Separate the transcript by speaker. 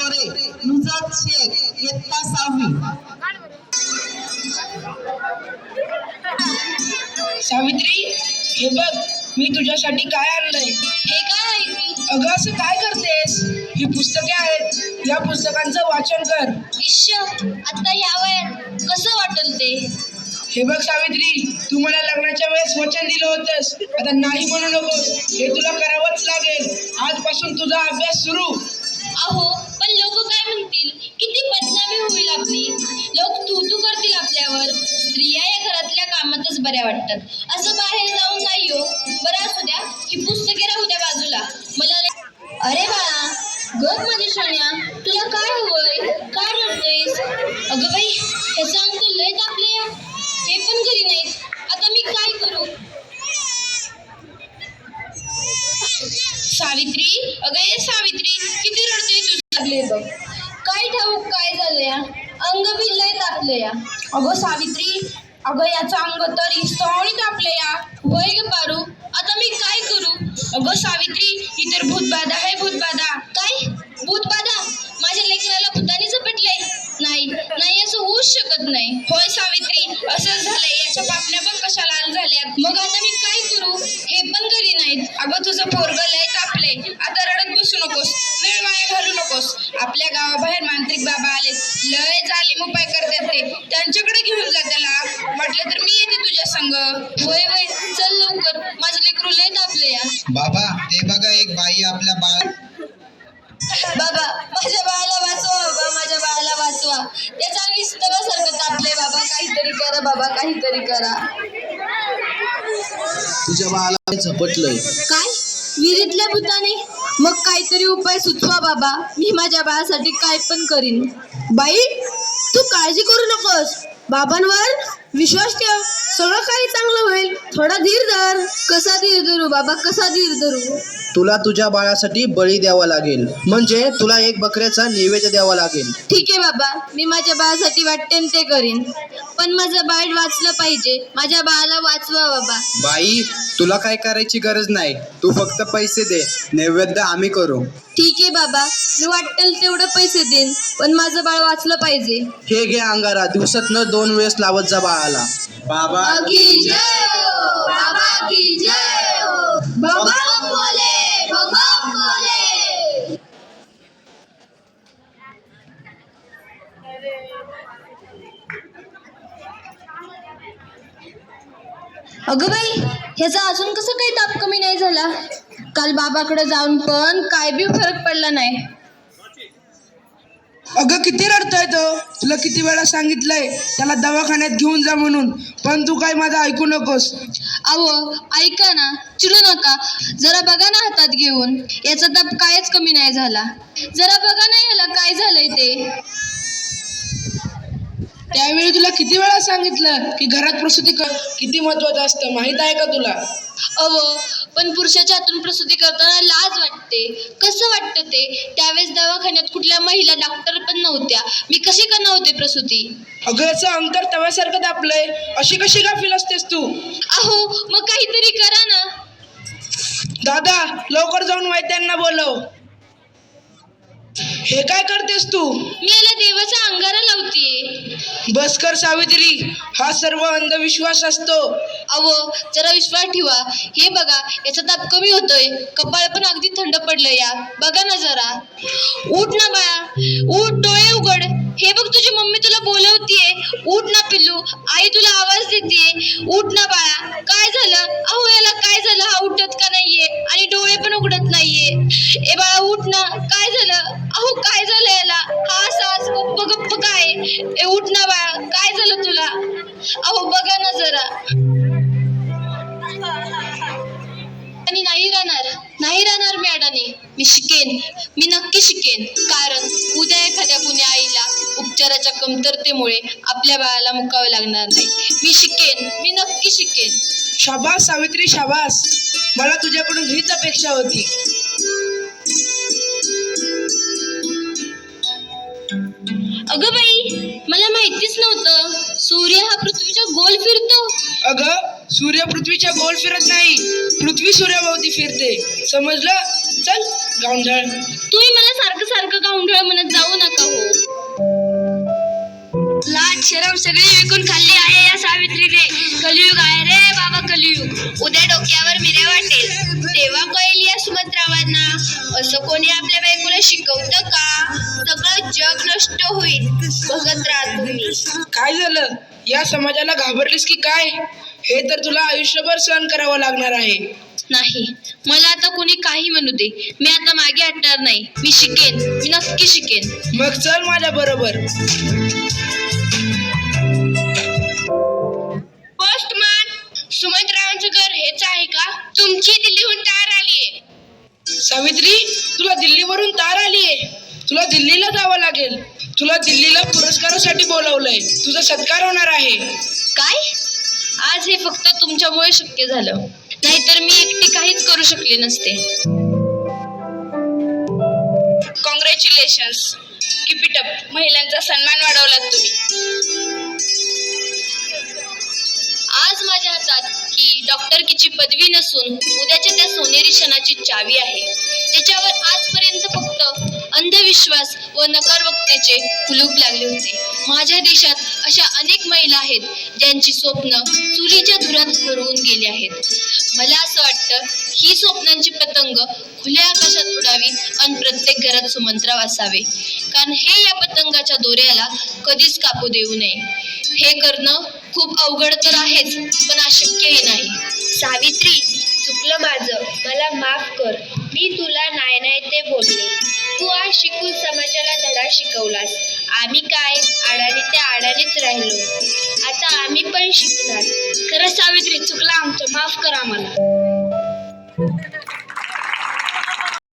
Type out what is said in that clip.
Speaker 1: मोरे, नुजत शेख, इयत्ता 6वी.
Speaker 2: सावित्री, हे बघ मी तुझ्यासाठी काय आणलंय.
Speaker 3: हे काय आहे?
Speaker 2: अगं असं काय करतेस? ही पुस्तके आहेत, या पुस्तकांचं वाचन कर.
Speaker 3: इश्श, आता या वयात कसं वाटेल ते?
Speaker 2: हे बघ सावित्री, तू मला लग्नाच्या वेळेस वचन दिलं होतंस, आता नाही म्हणू नकोस. हे तुला करावंच लागेल. आजपासून तुझा अभ्यास सुरू.
Speaker 3: अहो, पण लोक काय म्हणतील? किती बदनामी होईल आपली. लोक तू करतील आपल्यावर. स्त्रिया या घरातल्या कामातच बऱ्या वाटतात. असं बाहेर जाऊन नाही हो. बरं असू द्या, ही पुस्तके राहू द्या बाजूला. अरे बाळा, गप माझ्या सोन्या, तुला काय हवंय? काय रडतोयस? अगं बाई, ह्याचं अंग तर लय तापलंय. हे पण घरी नाहीत. आता मी काय करू? सावित्री, अगं ये सावित्री, किती रडतोय तुझं बघ. काय ठाऊक काय झालंय? अंग बी लय तापलंय. अगं सावित्री, अगं याचं अंग तर इस्तवणी तापलंय. होय ग पारू, आता मी काय करू? अगं सावित्री, ही तर भूतबाधा आहे. भूतबाधा. काय भूतबाधा? माझ्या लेकराला भूताने झपटलंय? नाही असं होऊच शकत नाही. होय सावित्री, असंच झालंय. याच्या पापण्या पण कशा लाल झाल्या. मग आता मी काय करू? हे पण घरी नाहीत. अगं तुझं पोरगं लय तापलंय. आता रडत बसू नकोस, वेळ वाया घालू नकोस. आपल्या गावाबाहेर मांत्रिक बाबा आले, लय जालीम उपाय करतात ते. त्यांच्याकडे घेऊन जा त्याला. म्हटलं तर मी येते तुझ्या संग. होय चल लवकर, माझं लेकरू लय तापलंय.
Speaker 4: बाबा, ते बघा एक बाई आपल्या
Speaker 3: बाबा, माझ्या बाळाला वाचवा. बाबा, माझ्या बाळाला वाचवा. त्याच्या अंगी स्तवासारखं तापलंय. बाबा, काहीतरी करा. बाबा, काहीतरी करा.
Speaker 4: तुझ्या बाळाला झपटलंय.
Speaker 3: काय? विहिरीतल्या भूताने? मग काहीतरी उपाय सुचवा बाबा. मी माझ्या बाळासाठी काय पण करीन.
Speaker 2: बाई, तू काळजी करू नकोस. बाबांवर विश्वास ठेव, सगळं काही चांगलं होईल. थोडा धीर धर.
Speaker 3: कसा धीर धरू बाबा, कसा धीर धरू?
Speaker 4: तुला तुझ्या बाळासाठी बळी द्यावा लागेल, म्हणजे तुला एक बकऱ्याचा नैवेद्य द्यावा लागेल.
Speaker 3: ठीक आहे बाबा, मी माझ्या बाळासाठी वाटते ते करीन. पण माझं बाळ वाचलं पाहिजे. माझ्या बाळाला वाचवा बाबा.
Speaker 4: बाई, तुला काय करायची गरज नाही. तू फक्त पैसे दे, नैवेद्य आम्ही करू.
Speaker 3: ठीक आहे बाबा, मी वाटेल तेवढं पैसे देईन, पण माझं बाळ वाचलं पाहिजे.
Speaker 4: हे घे अंगारा, दिवसातनं 2 वेळेस लावत जा बाळाला. बाबा
Speaker 3: की जय हो, बाबा की जय हो. बाबा बोले, बाबा बोले. अगं बाई, ह्याचा अजून कसं काही ताप कमी नाही झाला? काल बाबाकडे जाऊन पण काय बी फरक पडला नाही.
Speaker 2: अगं किती रडतोय तो. तुला किती वेळा सांगितलंय त्याला दवाखान्यात घेऊन जा म्हणून, पण तू काय माझं ऐकू नकोस.
Speaker 3: अहो ऐका ना, चिडू नका. जरा बघा ना हातात घेऊन. याचा ताप कायच कमी नाही झाला. जरा बघा ना याला काय झालंय ते.
Speaker 2: त्यावेळी तुला किती वेळा सांगितलं की घरात प्रसूती किती महत्वाचं असतं, माहित आहे का तुला?
Speaker 3: अहो, पण पुरुषाच्या हातून प्रसूती करताना लाज वाटते. कसं वाटतं ते? त्यावेळेस दवाखान्यात कुठल्या महिला डॉक्टर पण नव्हत्या. मी कशी करणार होते प्रसूती?
Speaker 2: अगं याचं अंतर तव्यासारखं तापलंय, अशी कशी गाफील असतेस तू?
Speaker 3: अहो, मग काहीतरी करा ना.
Speaker 2: दादा, लवकर जाऊन वैद्यांना बोलव. हे काय करतेस तू?
Speaker 3: मी याला देवाचा अंगारा लावतीये.
Speaker 2: बस कर सावित्री, हा सर्व अंधविश्वास असतो.
Speaker 3: अहो, जरा विश्वास ठेवा. हे बघा, याचा ताप कमी होतोय. कपाळ पण अगदी थंड पडलं या. बघा ना जरा. उठ ना बाळा, उठ, डोळे उघड. हे बघ, तुझी मम्मी तुला बोलवतीये. उठ ना पिल्लू, आई तुला आवाज देतीये. उठ ना बाळा. काय झालं? अहो, याला काय झालं? हा उठत का नाहीये आणि डोळे पण उघडत नाहीये. ए बाळा, उठ ना. काय झालं? अहो, काय झालं याला? हा सास गप्प गप्प काय? ए उठ ना बाळा, काय झालं तुला? अहो बघा ना जरा. आणि नाही राहणार मी अडाणी. मी शिकेन, मी नक्की शिकेन. कारण उद्या एखाद्या कुणी आईला उपचाराच्या कमतरतेमुळे आपल्या बाळाला मुकावे लागणार नाही. मी शिकेन, मी नक्की शिकेन.
Speaker 2: शाबास सावित्री, शाबास. मला तुझ्याकडून हीच अपेक्षा होती.
Speaker 3: अगं बाई, मला माहितीच नव्हतं सूर्य हा पृथ्वीच्या गोल फिरतो.
Speaker 2: अगं, सूर्य पृथ्वीच्या गोल फिरत नाही, पृथ्वी सूर्याभोवती फिरते. समजलं? चल गावंढळ.
Speaker 3: तुम्ही मला सारखं गावंढळ म्हणत जाऊ शरम सगळी विकून खाल्ली आहे या सावित्रीने. कलियुग आहे रे बाबा, कलियुग. उद्या डोक्यावर मिऱ्या वाटेल तेव्हा कळेल या सुमंतरावांना. असं कोणी आपल्या बायकोला शिकवतं का? सगळं जग नष्ट होईल, बघत राहा तुम्ही.
Speaker 2: काय झालं? या समाजाला घाबरलीस की काय? हे तर तुला आयुष्यभर सहन करावं लागणार आहे.
Speaker 3: नाही, मला आता कोणी काही म्हणू दे, मी आता मागे हटणार नाही. मी शिकेन, मी नक्की शिकेन.
Speaker 2: मग चल माझ्या बरोबर.
Speaker 3: पोस्टमन, सुमंतरावांचं घर हेच आहे का? तुमची दिल्लीहून तार आलीये.
Speaker 2: सावित्री, तुला दिल्लीवरून तार आलीये. तुला दिल्लीला जावं लागेल. तुला दिल्लीला पुरस्कारासाठी बोलावलंय. तुझा सत्कार होणार आहे.
Speaker 3: काय? आज हे फक्त तुमच्यामुळे शक्य झालं, नाहीतर मी एकटी काहीच करू शकले नसते. Congratulations, keep it up. महिलांचा सन्मान वाढवलात तुम्ही. आज माझ्या हातात ही डॉक्टरकीची पदवी नसून उद्याच्या त्या सोनेरी क्षणाची चावी आहे. त्याच्यावर आजपर्यंत फक्त अंधविश्वास व नकारवक्तेचे कुलूप लागले होते. माझ्या देशात अशा अनेक महिला आहेत ज्यांची स्वप्न चुलीच्या धुरात हरवून गेली आहेत. मला असं वाटतं ही स्वप्नांची पतंग खुल्या आकाशात उडावी आणि प्रत्येक घरात सुमंतराव असावे, कारण हे या पतंगाच्या दोऱ्याला कधीच कापू देऊ नये. हे करणं खूप अवघड तर आहेच, पण अशक्यही नाही. सावित्री, चुकलं माझं, मला माफ कर. मी तुला नाही ते बोलले. तू आज शिकून समाजाला धडा शिकवलास. आम्ही काय आडाने त्या आडानेच राहिलो. आता आम्ही पण शिकणार. खरं सावित्री, चुकलं आमचं, माफ कर आम्हाला.